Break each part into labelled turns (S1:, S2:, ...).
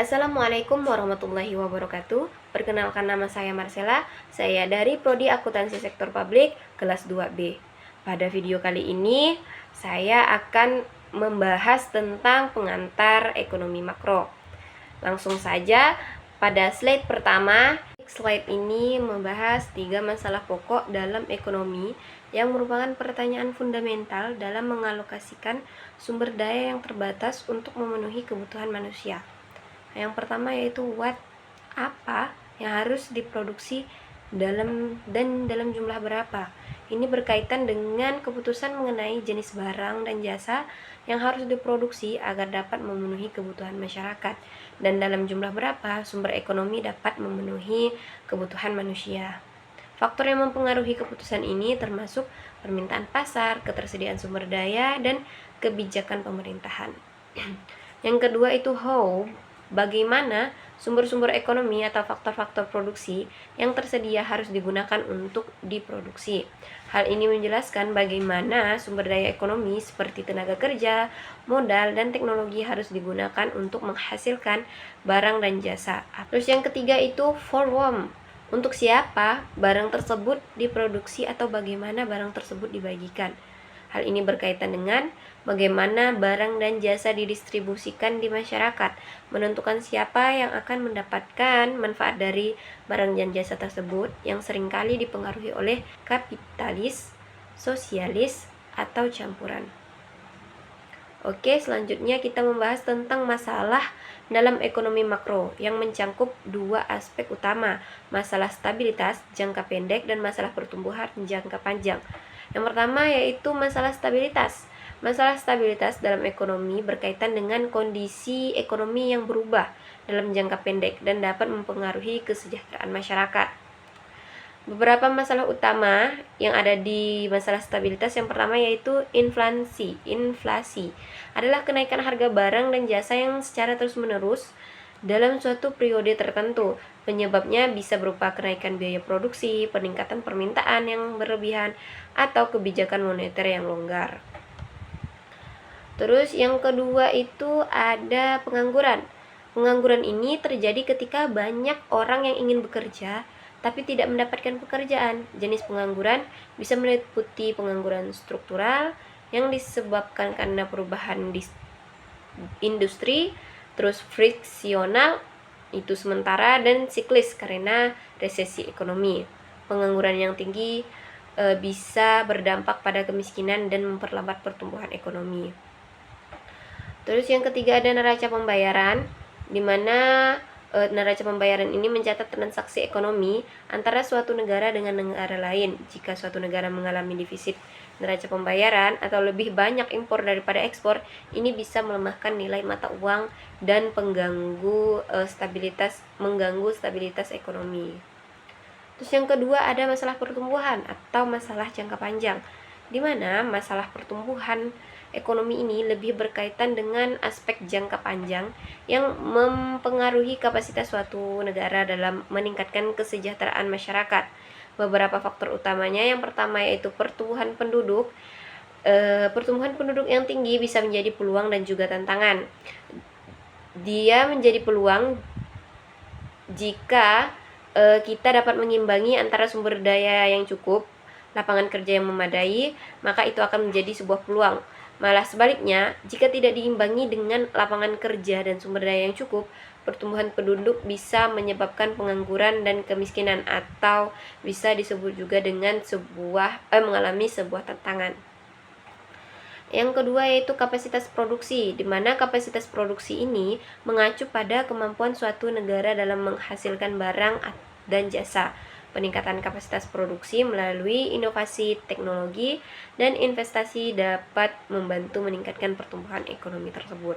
S1: Assalamualaikum warahmatullahi wabarakatuh. Perkenalkan, nama saya Marcella. Saya dari Prodi Akuntansi Sektor Publik kelas 2B. Pada video kali ini saya akan membahas tentang pengantar ekonomi makro. Langsung saja pada slide pertama. Slide ini membahas 3 masalah pokok dalam ekonomi yang merupakan pertanyaan fundamental dalam mengalokasikan sumber daya yang terbatas untuk memenuhi kebutuhan manusia. Yang pertama yaitu what, apa yang harus diproduksi dalam jumlah berapa. Ini berkaitan dengan keputusan mengenai jenis barang dan jasa yang harus diproduksi agar dapat memenuhi kebutuhan masyarakat, dan dalam jumlah berapa sumber ekonomi dapat memenuhi kebutuhan manusia. Faktor yang mempengaruhi keputusan ini termasuk permintaan pasar, ketersediaan sumber daya, dan kebijakan pemerintahan. Yang kedua itu how, bagaimana sumber-sumber ekonomi atau faktor-faktor produksi yang tersedia harus digunakan untuk diproduksi. Hal ini menjelaskan bagaimana sumber daya ekonomi seperti tenaga kerja, modal, dan teknologi harus digunakan untuk menghasilkan barang dan jasa. Terus yang ketiga itu for whom, untuk siapa barang tersebut diproduksi atau bagaimana barang tersebut dibagikan. Hal ini berkaitan dengan bagaimana barang dan jasa didistribusikan di masyarakat, menentukan siapa yang akan mendapatkan manfaat dari barang dan jasa tersebut yang seringkali dipengaruhi oleh kapitalis, sosialis, atau campuran. Oke, selanjutnya kita membahas tentang masalah dalam ekonomi makro yang mencakup 2 aspek utama, masalah stabilitas jangka pendek dan masalah pertumbuhan jangka panjang. Yang pertama yaitu masalah stabilitas. Masalah stabilitas dalam ekonomi berkaitan dengan kondisi ekonomi yang berubah dalam jangka pendek dan dapat mempengaruhi kesejahteraan masyarakat. Beberapa masalah utama yang ada di masalah stabilitas, yang pertama yaitu inflasi. Inflasi adalah kenaikan harga barang dan jasa yang secara terus-menerus dalam suatu periode tertentu. Penyebabnya bisa berupa kenaikan biaya produksi, peningkatan permintaan yang berlebihan, atau kebijakan moneter yang longgar. Terus yang kedua itu ada pengangguran. Pengangguran ini terjadi ketika banyak orang yang ingin bekerja tapi tidak mendapatkan pekerjaan. Jenis pengangguran bisa meliputi pengangguran struktural yang disebabkan karena perubahan di industri, terus friksional itu sementara, dan siklis karena resesi ekonomi. Pengangguran yang tinggi bisa berdampak pada kemiskinan dan memperlambat pertumbuhan ekonomi. Terus yang ketiga ada neraca pembayaran, di mana neraca pembayaran ini mencatat transaksi ekonomi antara suatu negara dengan negara lain. Jika suatu negara mengalami defisit neraca pembayaran atau lebih banyak impor daripada ekspor, ini bisa melemahkan nilai mata uang dan mengganggu stabilitas ekonomi. Terus yang kedua ada masalah pertumbuhan atau masalah jangka panjang, di mana masalah pertumbuhan ekonomi ini lebih berkaitan dengan aspek jangka panjang yang mempengaruhi kapasitas suatu negara dalam meningkatkan kesejahteraan masyarakat. Beberapa faktor utamanya, yang pertama yaitu pertumbuhan penduduk. Pertumbuhan penduduk yang tinggi bisa menjadi peluang dan juga tantangan. Dia menjadi peluang jika kita dapat mengimbangi antara sumber daya yang cukup, lapangan kerja yang memadai, maka itu akan menjadi sebuah peluang. Malah sebaliknya, jika tidak diimbangi dengan lapangan kerja dan sumber daya yang cukup, pertumbuhan penduduk bisa menyebabkan pengangguran dan kemiskinan, atau bisa disebut juga dengan mengalami sebuah tantangan. Yang kedua yaitu kapasitas produksi, di mana kapasitas produksi ini mengacu pada kemampuan suatu negara dalam menghasilkan barang dan jasa. Peningkatan kapasitas produksi melalui inovasi teknologi dan investasi dapat membantu meningkatkan pertumbuhan ekonomi tersebut.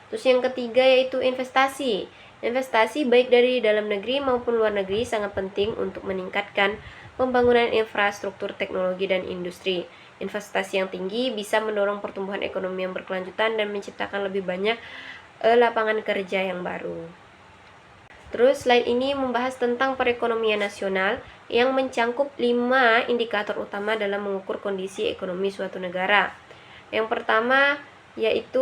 S1: Terus yang ketiga yaitu investasi. Investasi baik dari dalam negeri maupun luar negeri sangat penting untuk meningkatkan pembangunan infrastruktur teknologi dan industri. Investasi yang tinggi bisa mendorong pertumbuhan ekonomi yang berkelanjutan dan menciptakan lebih banyak lapangan kerja yang baru. Terus slide ini membahas tentang perekonomian nasional yang mencakup 5 indikator utama dalam mengukur kondisi ekonomi suatu negara. Yang pertama yaitu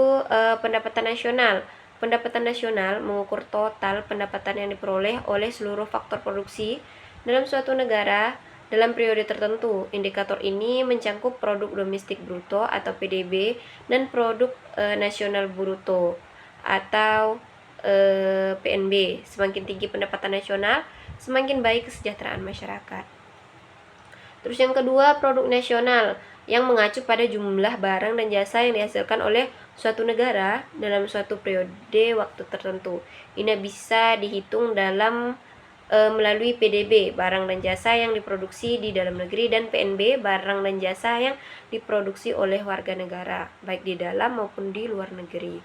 S1: pendapatan nasional. Pendapatan nasional mengukur total pendapatan yang diperoleh oleh seluruh faktor produksi dalam suatu negara dalam periode tertentu. Indikator ini mencangkup produk domestik bruto atau PDB dan produk nasional bruto atau PNB. Semakin tinggi pendapatan nasional, semakin baik kesejahteraan masyarakat. Terus yang kedua, produk nasional yang mengacu pada jumlah barang dan jasa yang dihasilkan oleh suatu negara dalam suatu periode waktu tertentu. Ini bisa dihitung dalam melalui PDB, barang dan jasa yang diproduksi di dalam negeri, dan PNB, barang dan jasa yang diproduksi oleh warga negara, baik di dalam maupun di luar negeri.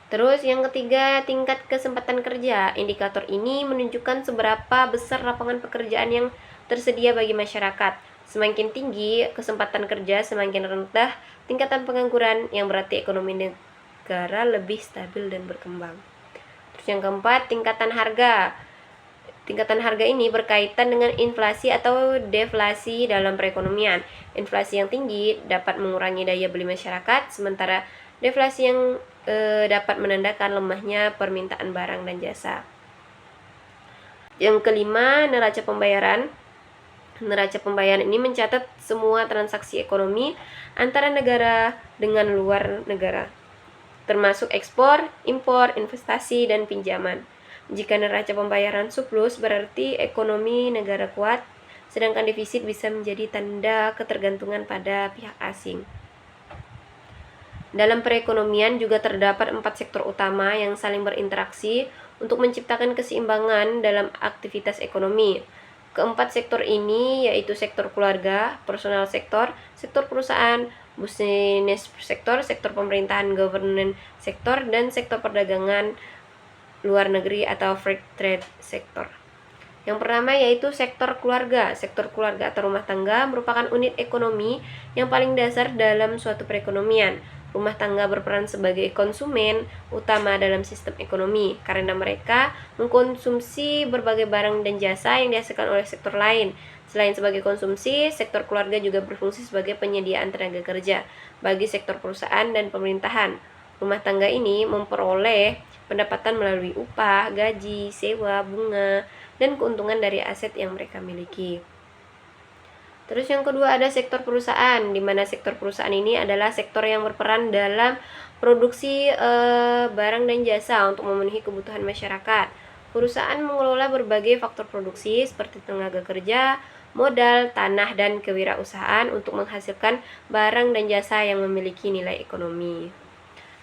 S1: Terus yang ketiga, tingkat kesempatan kerja. Indikator ini menunjukkan seberapa besar lapangan pekerjaan yang tersedia bagi masyarakat. Semakin tinggi kesempatan kerja, semakin rendah tingkatan pengangguran, yang berarti ekonomi negara lebih stabil dan berkembang. Terus yang keempat, tingkatan harga. Tingkatan harga ini berkaitan dengan inflasi atau deflasi dalam perekonomian. Inflasi yang tinggi dapat mengurangi daya beli masyarakat, sementara deflasi yang dapat menandakan lemahnya permintaan barang dan jasa. Yang kelima, neraca pembayaran. Neraca pembayaran ini mencatat semua transaksi ekonomi antara negara dengan luar negara, termasuk ekspor, impor, investasi, dan pinjaman. Jika neraca pembayaran surplus, berarti ekonomi negara kuat, sedangkan defisit bisa menjadi tanda ketergantungan pada pihak asing. Dalam perekonomian juga terdapat 4 sektor utama yang saling berinteraksi untuk menciptakan keseimbangan dalam aktivitas ekonomi. Keempat sektor ini yaitu sektor keluarga, personal sektor, sektor perusahaan, business sektor, sektor pemerintahan governance sektor, dan sektor perdagangan luar negeri atau free trade sektor. Yang pertama yaitu sektor keluarga. Sektor keluarga atau rumah tangga merupakan unit ekonomi yang paling dasar dalam suatu perekonomian. Rumah tangga berperan sebagai konsumen utama dalam sistem ekonomi karena mereka mengkonsumsi berbagai barang dan jasa yang dihasilkan oleh sektor lain. Selain sebagai konsumsi, sektor keluarga juga berfungsi sebagai penyediaan tenaga kerja bagi sektor perusahaan dan pemerintahan. Rumah tangga ini memperoleh pendapatan melalui upah, gaji, sewa, bunga, dan keuntungan dari aset yang mereka miliki. Terus yang kedua ada sektor perusahaan, di mana sektor perusahaan ini adalah sektor yang berperan dalam produksi barang dan jasa untuk memenuhi kebutuhan masyarakat. Perusahaan mengelola berbagai faktor produksi seperti tenaga kerja, modal, tanah, dan kewirausahaan untuk menghasilkan barang dan jasa yang memiliki nilai ekonomi.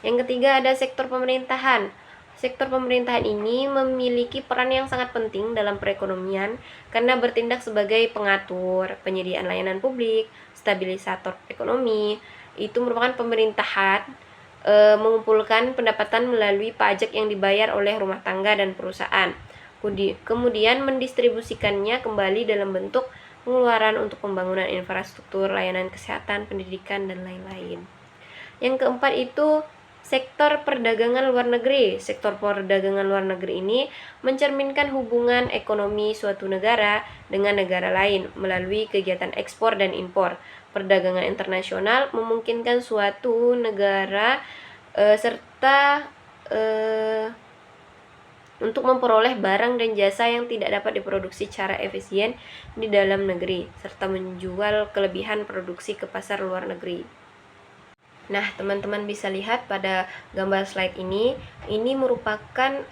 S1: Yang ketiga ada sektor pemerintahan. Sektor pemerintahan ini memiliki peran yang sangat penting dalam perekonomian karena bertindak sebagai pengatur, penyediaan layanan publik, stabilisator ekonomi. Itu merupakan pemerintahan mengumpulkan pendapatan melalui pajak yang dibayar oleh rumah tangga dan perusahaan. Kemudian mendistribusikannya kembali dalam bentuk pengeluaran untuk pembangunan infrastruktur, layanan kesehatan, pendidikan, dan lain-lain. Yang keempat itu sektor perdagangan luar negeri. Sektor perdagangan luar negeri ini mencerminkan hubungan ekonomi suatu negara dengan negara lain melalui kegiatan ekspor dan impor. Perdagangan internasional memungkinkan suatu negara untuk memperoleh barang dan jasa yang tidak dapat diproduksi secara efisien di dalam negeri, serta menjual kelebihan produksi ke pasar luar negeri. Nah, teman-teman bisa lihat pada gambar slide ini merupakan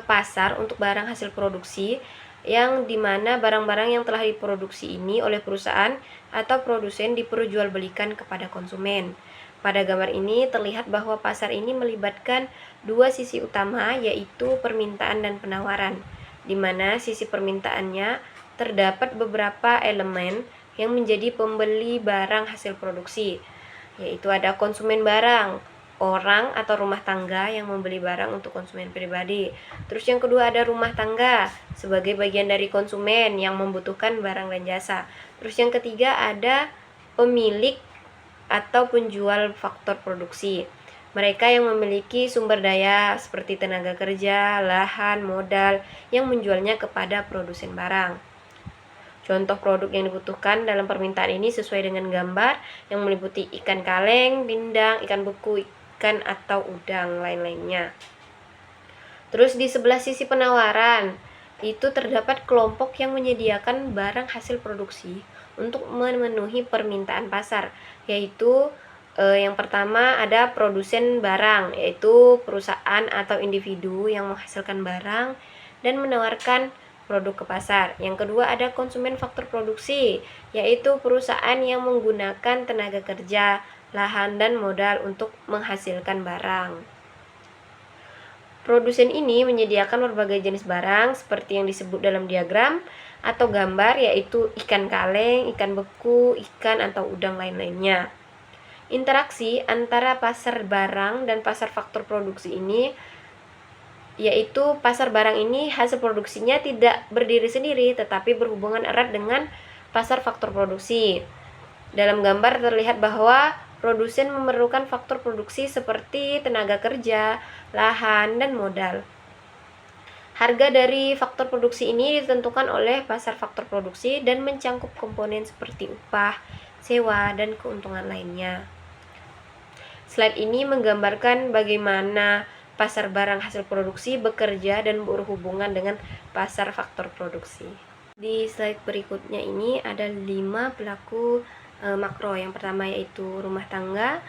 S1: pasar untuk barang hasil produksi yang dimana barang-barang yang telah diproduksi ini oleh perusahaan atau produsen diperjualbelikan kepada konsumen. Pada gambar ini terlihat bahwa pasar ini melibatkan dua sisi utama, yaitu permintaan dan penawaran, di mana sisi permintaannya terdapat beberapa elemen yang menjadi pembeli barang hasil produksi, yaitu ada konsumen barang, orang atau rumah tangga yang membeli barang untuk konsumen pribadi. Terus yang kedua ada rumah tangga sebagai bagian dari konsumen yang membutuhkan barang dan jasa. Terus yang ketiga ada pemilik atau penjual faktor produksi. Mereka yang memiliki sumber daya seperti tenaga kerja, lahan, modal yang menjualnya kepada produsen barang. Contoh produk yang dibutuhkan dalam permintaan ini sesuai dengan gambar yang meliputi ikan kaleng, pindang, ikan beku, ikan atau udang lain-lainnya. Terus di sebelah sisi penawaran, itu terdapat kelompok yang menyediakan barang hasil produksi untuk memenuhi permintaan pasar, yaitu yang pertama ada produsen barang, yaitu perusahaan atau individu yang menghasilkan barang dan menawarkan produk ke pasar. Yang kedua ada konsumen faktor produksi, yaitu perusahaan yang menggunakan tenaga kerja, lahan, dan modal untuk menghasilkan barang. Produsen ini menyediakan berbagai jenis barang seperti yang disebut dalam diagram atau gambar, yaitu ikan kaleng, ikan beku, ikan atau udang lain-lainnya. Interaksi antara pasar barang dan pasar faktor produksi ini, yaitu pasar barang ini hasil produksinya tidak berdiri sendiri tetapi berhubungan erat dengan pasar faktor produksi. Dalam gambar terlihat bahwa produsen memerlukan faktor produksi seperti tenaga kerja, lahan, dan modal. Harga dari faktor produksi ini ditentukan oleh pasar faktor produksi dan mencangkup komponen seperti upah, sewa, dan keuntungan lainnya. Slide ini menggambarkan bagaimana pasar barang hasil produksi bekerja dan berhubungan dengan pasar faktor produksi. Di slide berikutnya ini ada 5 pelaku makro. Yang pertama yaitu rumah tangga,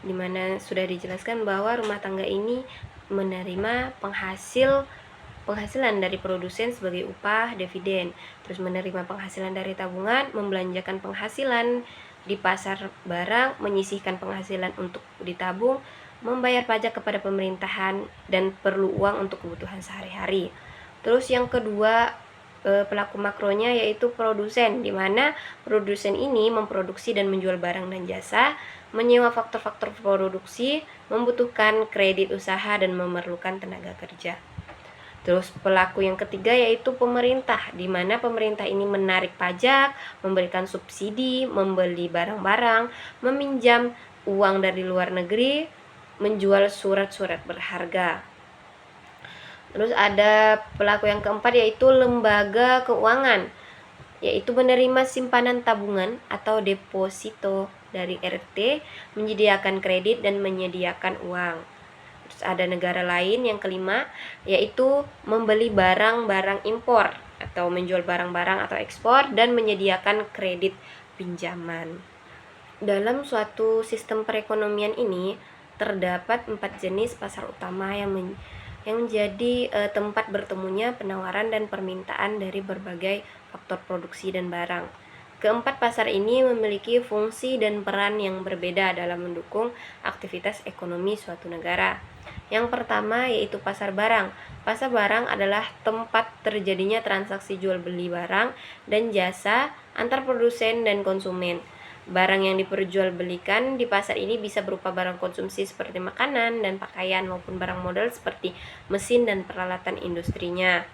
S1: di mana sudah dijelaskan bahwa rumah tangga ini menerima penghasilan dari produsen sebagai upah, dividen, terus menerima penghasilan dari tabungan, membelanjakan penghasilan di pasar barang, menyisihkan penghasilan untuk ditabung, membayar pajak kepada pemerintahan, dan perlu uang untuk kebutuhan sehari-hari. Terus yang kedua pelaku makronya yaitu produsen, di mana produsen ini memproduksi dan menjual barang dan jasa, menyewa faktor-faktor produksi, membutuhkan kredit usaha, dan memerlukan tenaga kerja. Terus pelaku yang ketiga yaitu pemerintah, di mana pemerintah ini menarik pajak, memberikan subsidi, membeli barang-barang, meminjam uang dari luar negeri, menjual surat-surat berharga. Terus ada pelaku yang keempat yaitu lembaga keuangan, yaitu menerima simpanan tabungan atau deposito dari RT, menyediakan kredit, dan menyediakan uang. Terus ada negara lain yang kelima, yaitu membeli barang-barang impor atau menjual barang-barang atau ekspor dan menyediakan kredit pinjaman. Dalam suatu sistem perekonomian ini terdapat 4 jenis pasar utama yang menjadi tempat bertemunya penawaran dan permintaan dari berbagai faktor produksi dan barang. Keempat pasar ini memiliki fungsi dan peran yang berbeda dalam mendukung aktivitas ekonomi suatu negara. Yang pertama yaitu pasar barang. Pasar barang adalah tempat terjadinya transaksi jual beli barang dan jasa antar produsen dan konsumen. Barang yang diperjualbelikan di pasar ini bisa berupa barang konsumsi seperti makanan dan pakaian maupun barang modal seperti mesin dan peralatan industrinya.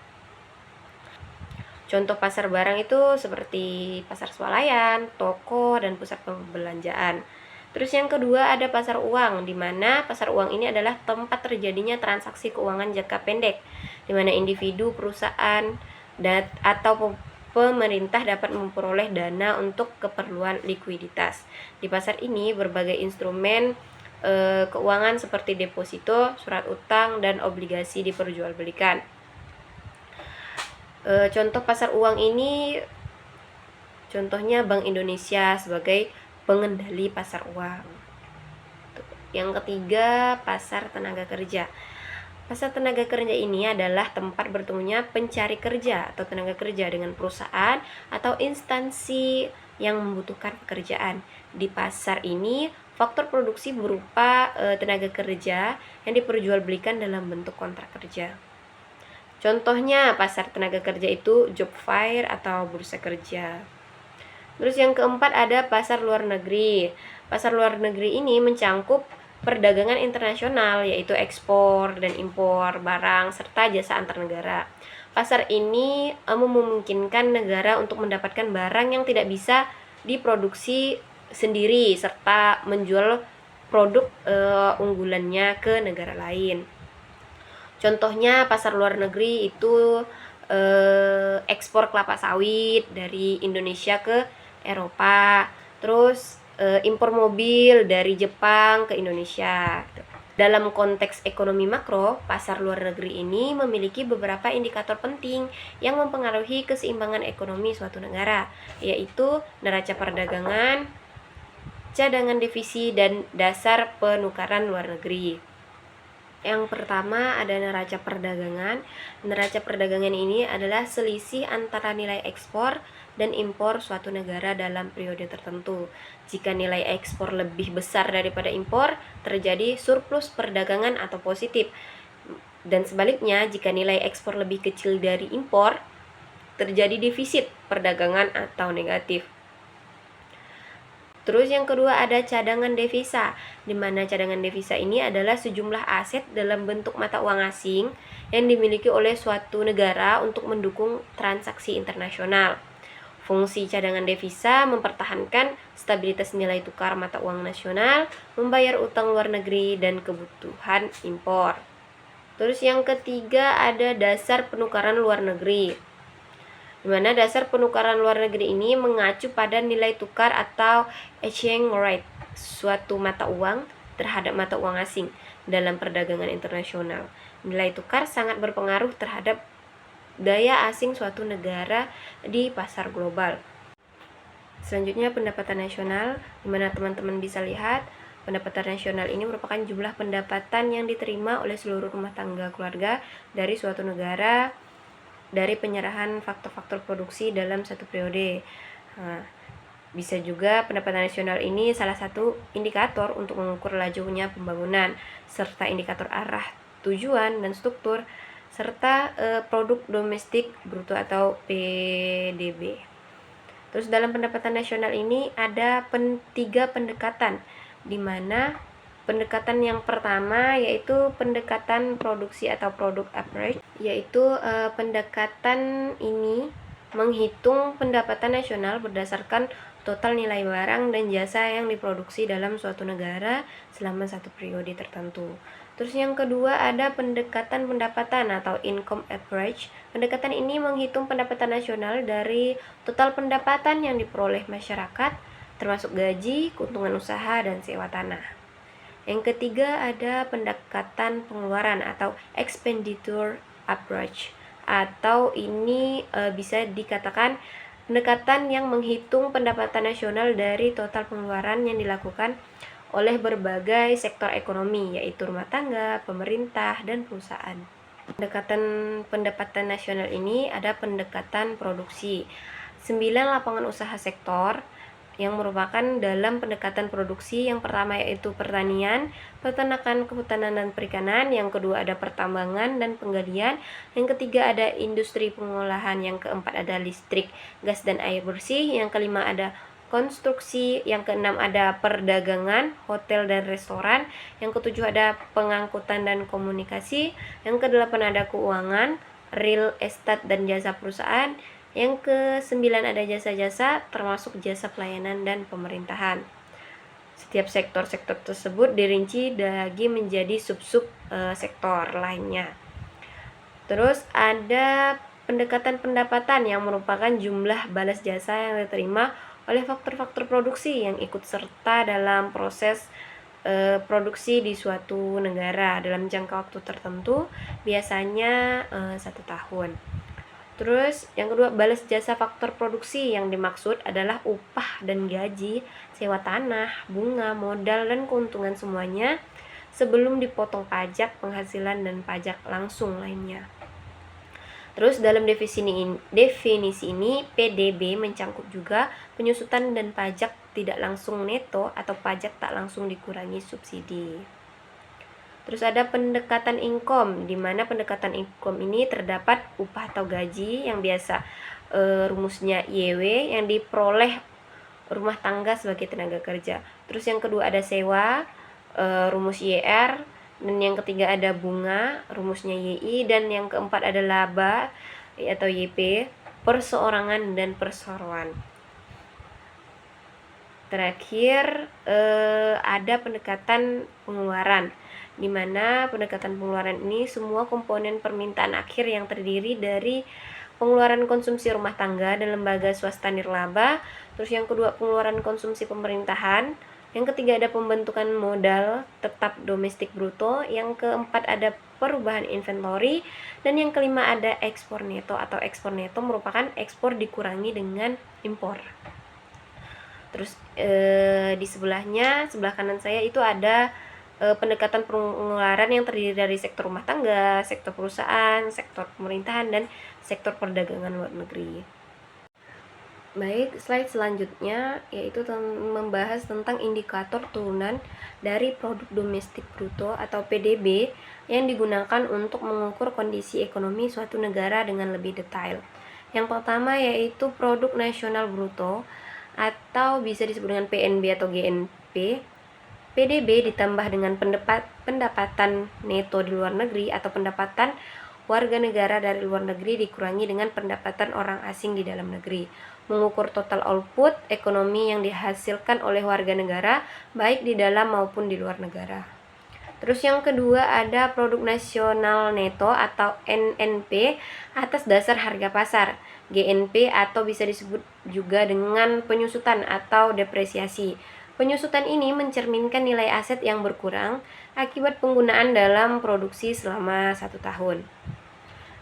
S1: Contoh pasar barang itu seperti pasar swalayan, toko, dan pusat perbelanjaan. Terus yang kedua ada pasar uang, di mana pasar uang ini adalah tempat terjadinya transaksi keuangan jangka pendek, di mana individu, perusahaan, atau pemerintah dapat memperoleh dana untuk keperluan likuiditas. Di pasar ini berbagai instrumen keuangan seperti deposito, surat utang, dan obligasi diperjualbelikan. Contoh pasar uang ini contohnya Bank Indonesia sebagai pengendali pasar uang. Yang ketiga, pasar tenaga kerja. Pasar tenaga kerja ini adalah tempat bertemunya pencari kerja atau tenaga kerja dengan perusahaan atau instansi yang membutuhkan pekerjaan. Di pasar ini, faktor produksi berupa tenaga kerja yang diperjualbelikan dalam bentuk kontrak kerja. Contohnya pasar tenaga kerja itu job fair atau bursa kerja. Terus yang keempat ada pasar luar negeri. Pasar luar negeri ini mencangkup perdagangan internasional, yaitu ekspor dan impor barang serta jasa antar negara. Pasar ini memungkinkan negara untuk mendapatkan barang yang tidak bisa diproduksi sendiri serta menjual produk unggulannya ke negara lain. Contohnya pasar luar negeri itu ekspor kelapa sawit dari Indonesia ke Eropa. Terus impor mobil dari Jepang ke Indonesia. Dalam konteks ekonomi makro, pasar luar negeri ini memiliki beberapa indikator penting yang mempengaruhi keseimbangan ekonomi suatu negara, yaitu neraca perdagangan, cadangan devisa, dan dasar penukaran luar negeri. Yang pertama ada neraca perdagangan. Neraca perdagangan ini adalah selisih antara nilai ekspor dan impor suatu negara dalam periode tertentu. Jika nilai ekspor lebih besar daripada impor, terjadi surplus perdagangan atau positif. Dan sebaliknya, jika nilai ekspor lebih kecil dari impor, terjadi defisit perdagangan atau negatif. Terus yang kedua ada cadangan devisa, di mana cadangan devisa ini adalah sejumlah aset dalam bentuk mata uang asing yang dimiliki oleh suatu negara untuk mendukung transaksi internasional. Fungsi cadangan devisa mempertahankan stabilitas nilai tukar mata uang nasional, membayar utang luar negeri, dan kebutuhan impor. Terus yang ketiga ada dasar penukaran luar negeri, di mana dasar penukaran luar negeri ini mengacu pada nilai tukar atau exchange rate suatu mata uang terhadap mata uang asing dalam perdagangan internasional. Nilai tukar sangat berpengaruh terhadap daya asing suatu negara di pasar global. Selanjutnya pendapatan nasional, di mana teman-teman bisa lihat pendapatan nasional ini merupakan jumlah pendapatan yang diterima oleh seluruh rumah tangga keluarga dari suatu negara dari penyerahan faktor-faktor produksi dalam satu periode. Nah, bisa juga pendapatan nasional ini salah satu indikator untuk mengukur lajunya pembangunan, serta indikator arah tujuan dan struktur, serta produk domestik bruto atau PDB. Terus dalam pendapatan nasional ini ada tiga pendekatan, di mana pendekatan yang pertama yaitu pendekatan produksi atau product average, yaitu pendekatan ini menghitung pendapatan nasional berdasarkan total nilai barang dan jasa yang diproduksi dalam suatu negara selama satu periode tertentu. Terus yang kedua ada pendekatan pendapatan atau income average. Pendekatan ini menghitung pendapatan nasional dari total pendapatan yang diperoleh masyarakat, termasuk gaji, keuntungan usaha, dan sewa tanah. Yang ketiga ada pendekatan pengeluaran atau expenditure average, atau ini bisa dikatakan pendekatan yang menghitung pendapatan nasional dari total pengeluaran yang dilakukan oleh berbagai sektor ekonomi, yaitu rumah tangga, pemerintah, dan perusahaan. Pendekatan pendapatan nasional ini ada pendekatan produksi. 9 lapangan usaha sektor yang merupakan dalam pendekatan produksi. Yang pertama yaitu pertanian, peternakan, kehutanan, dan perikanan. Yang kedua ada pertambangan dan penggalian. Yang ketiga ada industri pengolahan. Yang keempat ada listrik, gas, dan air bersih. Yang kelima ada konstruksi. Yang keenam ada perdagangan, hotel, dan restoran. Yang ketujuh ada pengangkutan dan komunikasi. Yang kedelapan ada keuangan, real estate, dan jasa perusahaan. Yang ke-9 ada jasa-jasa, termasuk jasa pelayanan dan pemerintahan. Setiap sektor-sektor tersebut dirinci lagi menjadi sub-sub sektor lainnya. Terus ada pendekatan pendapatan yang merupakan jumlah balas jasa yang diterima oleh faktor-faktor produksi yang ikut serta dalam proses produksi di suatu negara dalam jangka waktu tertentu, biasanya 1 tahun. Terus yang kedua, balas jasa faktor produksi yang dimaksud adalah upah dan gaji, sewa tanah, bunga, modal, dan keuntungan semuanya sebelum dipotong pajak penghasilan dan pajak langsung lainnya. Terus dalam definisi ini PDB mencangkup juga penyusutan dan pajak tidak langsung neto atau pajak tak langsung dikurangi subsidi. Terus ada pendekatan income, di mana pendekatan income ini terdapat upah atau gaji yang biasa rumusnya YW yang diperoleh rumah tangga sebagai tenaga kerja. Terus yang kedua ada sewa, rumus YR, dan yang ketiga ada bunga, rumusnya YI, dan yang keempat ada laba atau YP, perseorangan dan perseroan. Terakhir ada pendekatan pengeluaran, di mana pendekatan pengeluaran ini semua komponen permintaan akhir yang terdiri dari pengeluaran konsumsi rumah tangga dan lembaga swasta nirlaba. Terus yang kedua, pengeluaran konsumsi pemerintahan. Yang ketiga, ada pembentukan modal tetap domestik bruto. Yang keempat, ada perubahan inventory. Dan yang kelima, ada ekspor neto, atau ekspor neto merupakan ekspor dikurangi dengan impor. Terus di sebelah kanan saya itu ada pendekatan pengeluaran yang terdiri dari sektor rumah tangga, sektor perusahaan, sektor pemerintahan, dan sektor perdagangan luar negeri. Baik, slide selanjutnya yaitu membahas tentang indikator turunan dari produk domestik bruto atau PDB yang digunakan untuk mengukur kondisi ekonomi suatu negara dengan lebih detail. Yang pertama yaitu produk nasional bruto atau bisa disebut dengan PNB atau GNP. PDB ditambah dengan pendapatan neto di luar negeri atau pendapatan warga negara dari luar negeri dikurangi dengan pendapatan orang asing di dalam negeri, mengukur total output ekonomi yang dihasilkan oleh warga negara baik di dalam maupun di luar negara. Terus yang kedua ada produk nasional neto atau NNP atas dasar harga pasar, GNP atau bisa disebut juga dengan penyusutan atau depresiasi. Penyusutan ini mencerminkan nilai aset yang berkurang akibat penggunaan dalam produksi selama 1 tahun.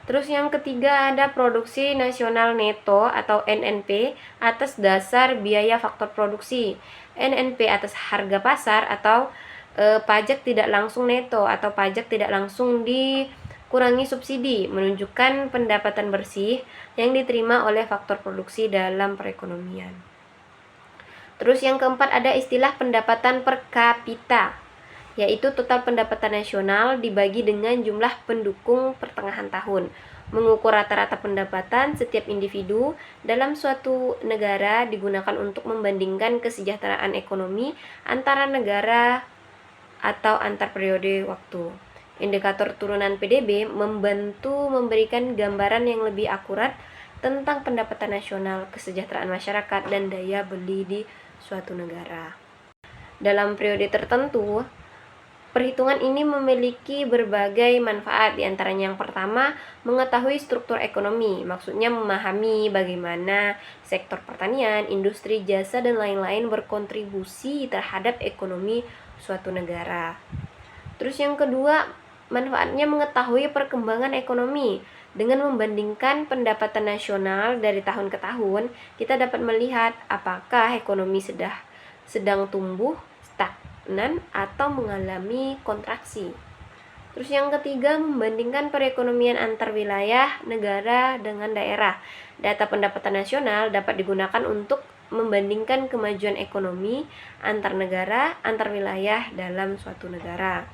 S1: Terus yang ketiga ada produksi nasional neto atau NNP atas dasar biaya faktor produksi, NNP atas harga pasar atau pajak tidak langsung neto atau pajak tidak langsung dikurangi subsidi, menunjukkan pendapatan bersih yang diterima oleh faktor produksi dalam perekonomian. Terus yang keempat ada istilah pendapatan per kapita, yaitu total pendapatan nasional dibagi dengan jumlah pendukung pertengahan tahun, mengukur rata-rata pendapatan setiap individu dalam suatu negara digunakan untuk membandingkan kesejahteraan ekonomi antara negara atau antar periode waktu. Indikator turunan PDB membantu memberikan gambaran yang lebih akurat tentang pendapatan nasional, kesejahteraan masyarakat, dan daya beli di suatu negara. Dalam periode tertentu, perhitungan ini memiliki berbagai manfaat, diantaranya yang pertama, mengetahui struktur ekonomi, maksudnya memahami bagaimana sektor pertanian, industri, jasa, dan lain-lain berkontribusi terhadap ekonomi suatu negara. Terus yang kedua, manfaatnya mengetahui perkembangan ekonomi. Dengan membandingkan pendapatan nasional dari tahun ke tahun, kita dapat melihat apakah ekonomi sedang tumbuh, stagnan, atau mengalami kontraksi. Terus yang ketiga, membandingkan perekonomian antar wilayah, negara dengan daerah. Data pendapatan nasional dapat digunakan untuk membandingkan kemajuan ekonomi antar negara, antar wilayah dalam suatu negara.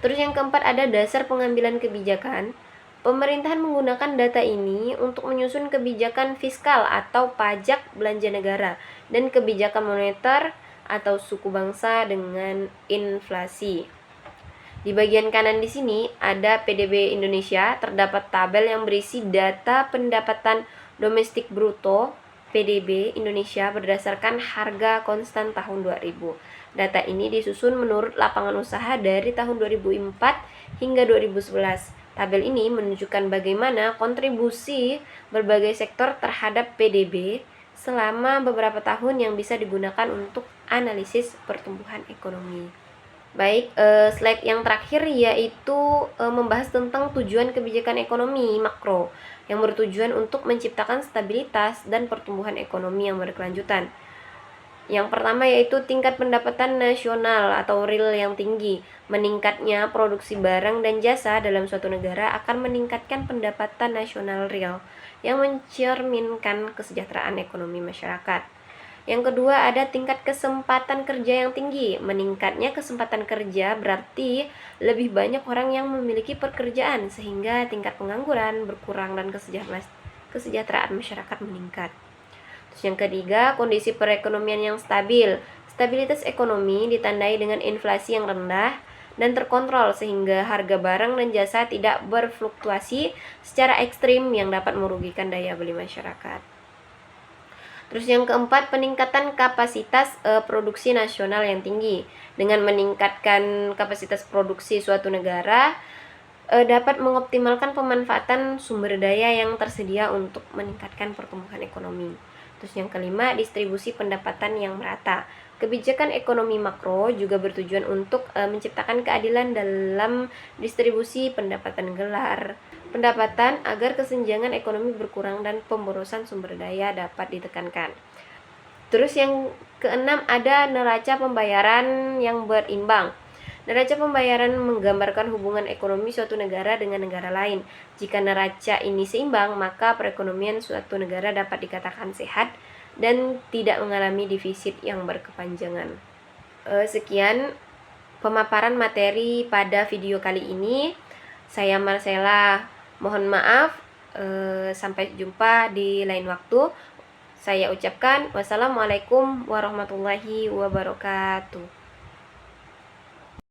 S1: Terus yang keempat ada dasar pengambilan kebijakan. Pemerintahan menggunakan data ini untuk menyusun kebijakan fiskal atau pajak belanja negara dan kebijakan moneter atau suku bangsa dengan inflasi. Di bagian kanan di sini ada PDB Indonesia, terdapat tabel yang berisi data pendapatan domestik bruto PDB Indonesia berdasarkan harga konstan tahun 2000. Data ini disusun menurut lapangan usaha dari tahun 2004 hingga 2011. Tabel ini menunjukkan bagaimana kontribusi berbagai sektor terhadap PDB selama beberapa tahun yang bisa digunakan untuk analisis pertumbuhan ekonomi. Baik, slide yang terakhir yaitu membahas tentang tujuan kebijakan ekonomi makro yang bertujuan untuk menciptakan stabilitas dan pertumbuhan ekonomi yang berkelanjutan. Yang pertama yaitu tingkat pendapatan nasional atau real yang tinggi. Meningkatnya produksi barang dan jasa dalam suatu negara akan meningkatkan pendapatan nasional real yang mencerminkan kesejahteraan ekonomi masyarakat. Yang kedua ada tingkat kesempatan kerja yang tinggi. Meningkatnya kesempatan kerja berarti lebih banyak orang yang memiliki pekerjaan sehingga tingkat pengangguran berkurang dan kesejahteraan masyarakat meningkat. Terus yang ketiga, kondisi perekonomian yang stabil. Stabilitas ekonomi ditandai dengan inflasi yang rendah dan terkontrol sehingga harga barang dan jasa tidak berfluktuasi secara ekstrim yang dapat merugikan daya beli masyarakat. Terus yang keempat, peningkatan kapasitas produksi nasional yang tinggi. Dengan meningkatkan kapasitas produksi suatu negara, dapat mengoptimalkan pemanfaatan sumber daya yang tersedia untuk meningkatkan pertumbuhan ekonomi. Terus yang kelima, distribusi pendapatan yang merata. Kebijakan ekonomi makro juga bertujuan untuk menciptakan keadilan dalam distribusi pendapatan agar kesenjangan ekonomi berkurang dan pemborosan sumber daya dapat ditekankan. Terus yang keenam, ada neraca pembayaran yang berimbang. Neraca pembayaran menggambarkan hubungan ekonomi suatu negara dengan negara lain. Jika neraca ini seimbang, maka perekonomian suatu negara dapat dikatakan sehat dan tidak mengalami defisit yang berkepanjangan. Sekian pemaparan materi pada video kali ini. Saya Marcella, mohon maaf. Sampai jumpa di lain waktu. Saya ucapkan wassalamualaikum warahmatullahi wabarakatuh.